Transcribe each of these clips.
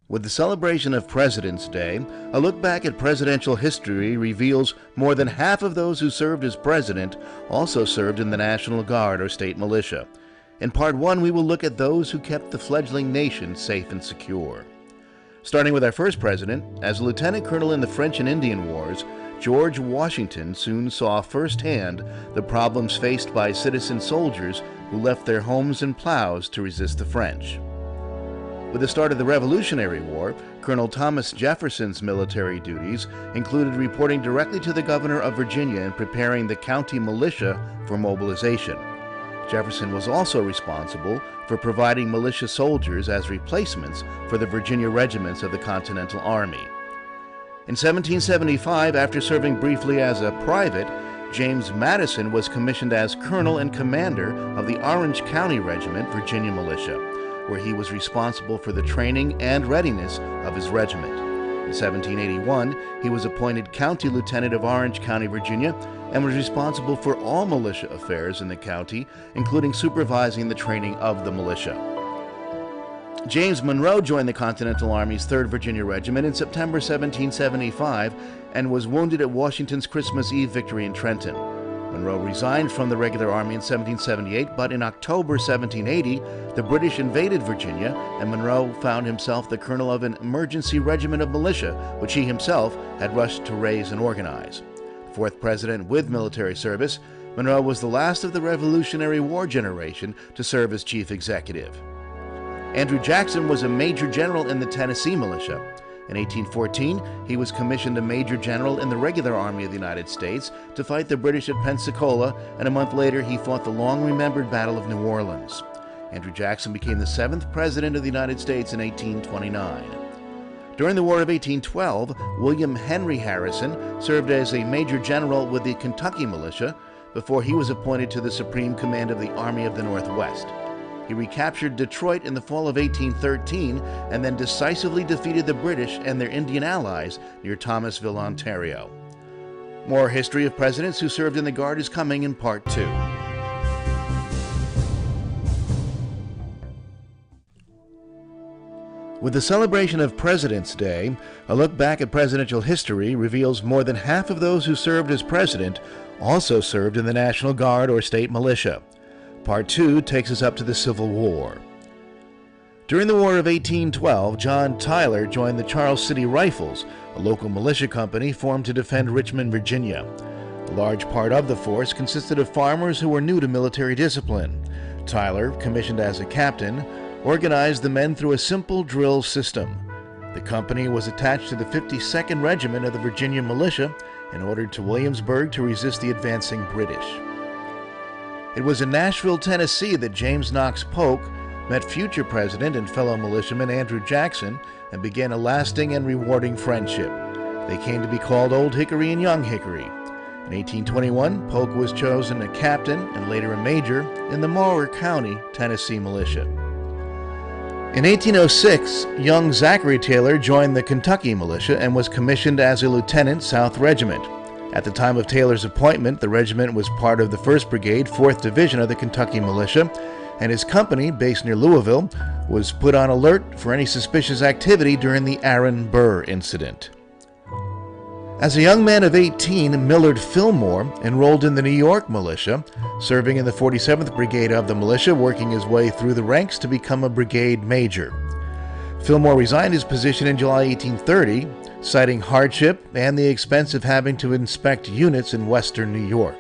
With the celebration of President's Day, a look back at presidential history reveals more than half of those who served as president also served in the National Guard or state militia. In Part 1, we will look at those who kept the fledgling nation safe and secure. Starting with our first president, as a lieutenant colonel in the French and Indian Wars, George Washington soon saw firsthand the problems faced by citizen soldiers who left their homes and plows to resist the French. With the start of the Revolutionary War, Colonel Thomas Jefferson's military duties included reporting directly to the governor of Virginia and preparing the county militia for mobilization. Jefferson was also responsible for providing militia soldiers as replacements for the Virginia regiments of the Continental Army. In 1775, after serving briefly as a private, James Madison was commissioned as colonel and commander of the Orange County Regiment, Virginia Militia, where he was responsible for the training and readiness of his regiment. In 1781, he was appointed county lieutenant of Orange County, Virginia, and was responsible for all militia affairs in the county, including supervising the training of the militia. James Monroe joined the Continental Army's 3rd Virginia Regiment in September 1775 and was wounded at Washington's Christmas Eve victory in Trenton. Monroe resigned from the regular army in 1778, but in October 1780, the British invaded Virginia, and Monroe found himself the colonel of an emergency regiment of militia, which he himself had rushed to raise and organize. The 4th president with military service, Monroe was the last of the Revolutionary War generation to serve as chief executive. Andrew Jackson was a major general in the Tennessee militia. In 1814, he was commissioned a major general in the regular army of the United States to fight the British at Pensacola, and a month later he fought the long-remembered Battle of New Orleans. Andrew Jackson became the 7th president of the United States in 1829. During the War of 1812, William Henry Harrison served as a major general with the Kentucky militia before he was appointed to the Supreme Command of the Army of the Northwest. He recaptured Detroit in the fall of 1813 and then decisively defeated the British and their Indian allies near Thomasville, Ontario. More history of presidents who served in the Guard is coming in Part 2. With the celebration of President's Day, a look back at presidential history reveals more than half of those who served as president also served in the National Guard or state militia. Part 2 takes us up to the Civil War. During the War of 1812, John Tyler joined the Charles City Rifles, a local militia company formed to defend Richmond, Virginia. A large part of the force consisted of farmers who were new to military discipline. Tyler, commissioned as a captain, organized the men through a simple drill system. The company was attached to the 52nd Regiment of the Virginia Militia and ordered to Williamsburg to resist the advancing British. It was in Nashville, Tennessee that James Knox Polk met future president and fellow militiaman Andrew Jackson and began a lasting and rewarding friendship. They came to be called Old Hickory and Young Hickory. In 1821, Polk was chosen a captain and later a major in the Mower County, Tennessee militia. In 1806, young Zachary Taylor joined the Kentucky militia and was commissioned as a lieutenant, South Regiment. At the time of Taylor's appointment, the regiment was part of the 1st Brigade, 4th Division of the Kentucky Militia, and his company, based near Louisville, was put on alert for any suspicious activity during the Aaron Burr incident. As a young man of 18, Millard Fillmore enrolled in the New York Militia, serving in the 47th Brigade of the militia, working his way through the ranks to become a brigade major. Fillmore resigned his position in July 1830, citing hardship and the expense of having to inspect units in western New York.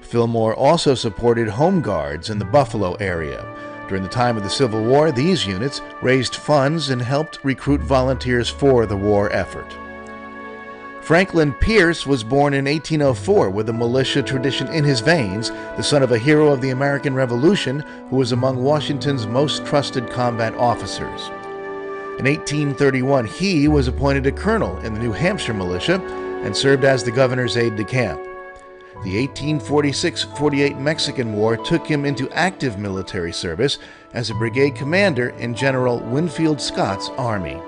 Fillmore also supported home guards in the Buffalo area. During the time of the Civil War, these units raised funds and helped recruit volunteers for the war effort. Franklin Pierce was born in 1804 with a militia tradition in his veins, the son of a hero of the American Revolution who was among Washington's most trusted combat officers. In 1831, he was appointed a colonel in the New Hampshire militia and served as the governor's aide-de-camp. The 1846-48 Mexican War took him into active military service as a brigade commander in General Winfield Scott's army.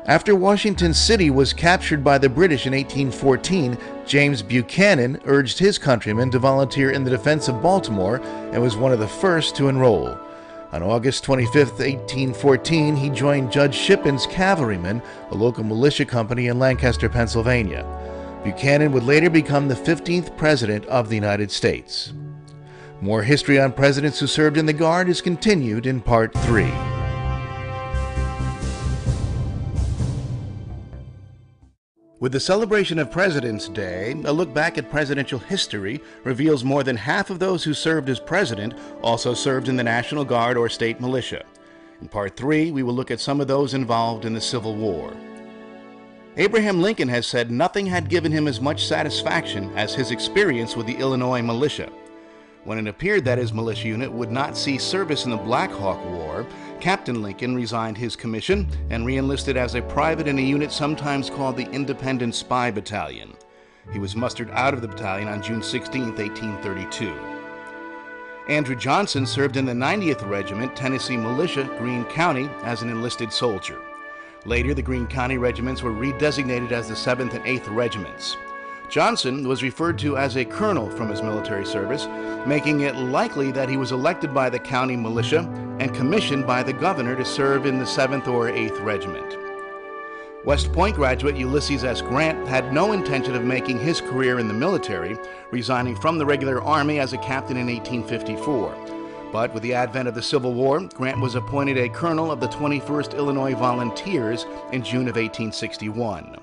After Washington City was captured by the British in 1814, James Buchanan urged his countrymen to volunteer in the defense of Baltimore and was one of the first to enroll. On August 25, 1814, he joined Judge Shippen's cavalrymen, a local militia company in Lancaster, Pennsylvania. Buchanan would later become the 15th President of the United States. More history on presidents who served in the Guard is continued in Part 3. With the celebration of President's Day, a look back at presidential history reveals more than half of those who served as president also served in the National Guard or state militia. In Part 3, we will look at some of those involved in the Civil War. Abraham Lincoln has said nothing had given him as much satisfaction as his experience with the Illinois militia. When it appeared that his militia unit would not see service in the Black Hawk War, Captain Lincoln resigned his commission and re-enlisted as a private in a unit sometimes called the Independent Spy Battalion. He was mustered out of the battalion on June 16, 1832. Andrew Johnson served in the 90th Regiment, Tennessee Militia, Greene County, as an enlisted soldier. Later, the Greene County regiments were redesignated as the 7th and 8th Regiments. Johnson was referred to as a colonel from his military service, making it likely that he was elected by the county militia and commissioned by the governor to serve in the 7th or 8th Regiment. West Point graduate Ulysses S. Grant had no intention of making his career in the military, resigning from the regular army as a captain in 1854. But with the advent of the Civil War, Grant was appointed a colonel of the 21st Illinois Volunteers in June of 1861.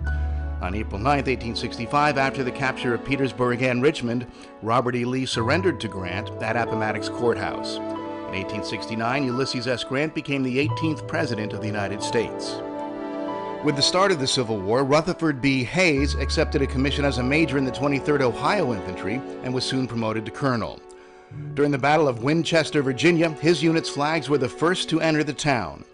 On April 9, 1865, after the capture of Petersburg and Richmond, Robert E. Lee surrendered to Grant at Appomattox Courthouse. In 1869, Ulysses S. Grant became the 18th President of the United States. With the start of the Civil War, Rutherford B. Hayes accepted a commission as a major in the 23rd Ohio Infantry and was soon promoted to colonel. During the Battle of Winchester, Virginia, his unit's flags were the first to enter the town.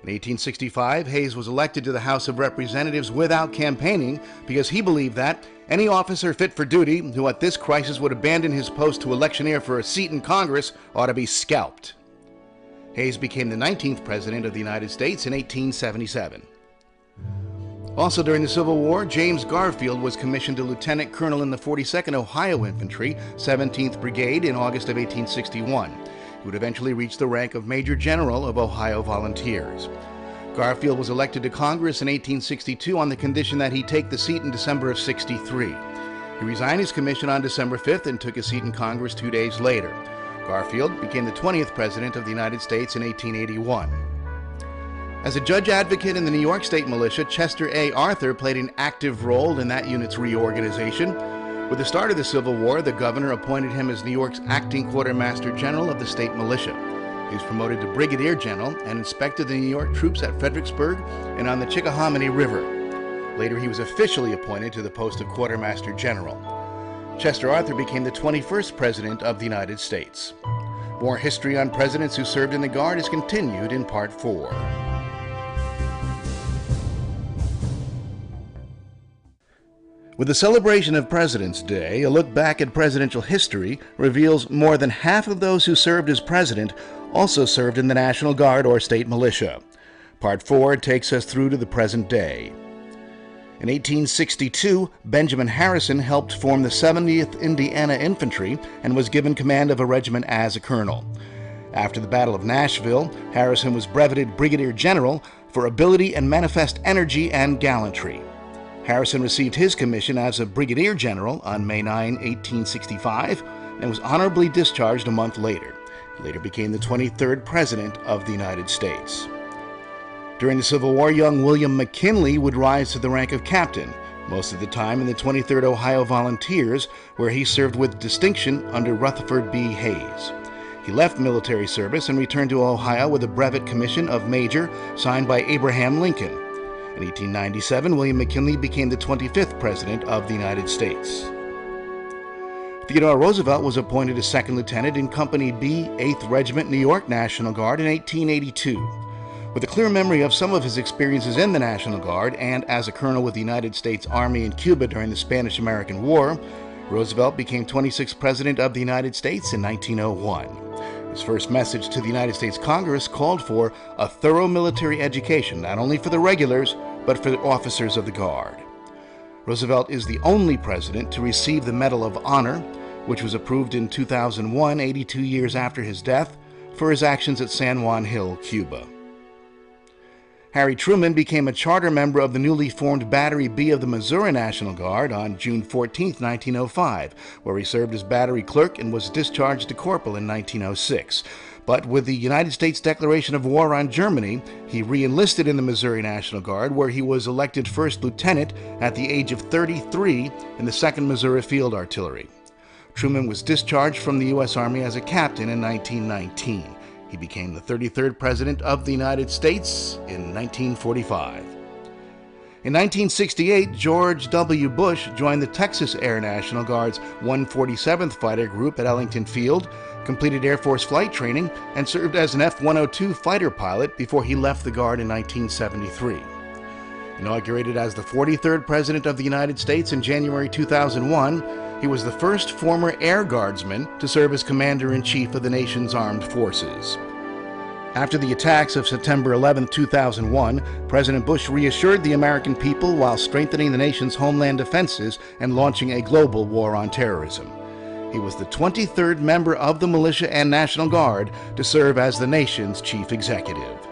In 1865, Hayes was elected to the House of Representatives without campaigning because he believed that any officer fit for duty who at this crisis would abandon his post to electioneer for a seat in Congress ought to be scalped. Hayes became the 19th President of the United States in 1877. Also during the Civil War, James Garfield was commissioned a lieutenant colonel in the 42nd Ohio Infantry, 17th Brigade in August of 1861. He would eventually reach the rank of Major General of Ohio Volunteers. Garfield was elected to Congress in 1862 on the condition that he take the seat in December of 63. He resigned his commission on December 5th and took a seat in Congress 2 days later. Garfield became the 20th President of the United States in 1881. As a judge advocate in the New York State Militia, Chester A. Arthur played an active role in that unit's reorganization. With the start of the Civil War, the governor appointed him as New York's acting quartermaster general of the state militia. He was promoted to brigadier general and inspected the New York troops at Fredericksburg and on the Chickahominy River. Later, he was officially appointed to the post of quartermaster general. Chester Arthur became the 21st President of the United States. More history on presidents who served in the Guard is continued in Part 4. With the celebration of President's Day, a look back at presidential history reveals more than half of those who served as president also served in the National Guard or state militia. Part 4 takes us through to the present day. In 1862, Benjamin Harrison helped form the 70th Indiana Infantry and was given command of a regiment as a colonel. After the Battle of Nashville, Harrison was breveted Brigadier General for ability and manifest energy and gallantry. Harrison received his commission as a brigadier general on May 9, 1865, and was honorably discharged a month later. He later became the 23rd President of the United States. During the Civil War, young William McKinley would rise to the rank of captain, most of the time in the 23rd Ohio Volunteers, where he served with distinction under Rutherford B. Hayes. He left military service and returned to Ohio with a brevet commission of major signed by Abraham Lincoln. In 1897, William McKinley became the 25th President of the United States. Theodore Roosevelt was appointed as second lieutenant in Company B, 8th Regiment New York National Guard in 1882. With a clear memory of some of his experiences in the National Guard and as a colonel with the United States Army in Cuba during the Spanish-American War, Roosevelt became 26th President of the United States in 1901. His first message to the United States Congress called for a thorough military education, not only for the regulars, but for the officers of the Guard. Roosevelt is the only president to receive the Medal of Honor, which was approved in 2001, 82 years after his death, for his actions at San Juan Hill, Cuba. Harry Truman became a charter member of the newly formed Battery B of the Missouri National Guard on June 14, 1905, where he served as battery clerk and was discharged to corporal in 1906. But with the United States declaration of war on Germany, he re-enlisted in the Missouri National Guard, where he was elected first lieutenant at the age of 33 in the 2nd Missouri Field Artillery. Truman was discharged from the U.S. Army as a captain in 1919. He became the 33rd President of the United States in 1945. In 1968, George W. Bush joined the Texas Air National Guard's 147th Fighter Group at Ellington Field, completed Air Force flight training, and served as an F-102 fighter pilot before he left the Guard in 1973. Inaugurated as the 43rd President of the United States in January 2001, he was the first former Air Guardsman to serve as Commander-in-Chief of the nation's armed forces. After the attacks of September 11, 2001, President Bush reassured the American people while strengthening the nation's homeland defenses and launching a global war on terrorism. He was the 23rd member of the militia and National Guard to serve as the nation's chief executive.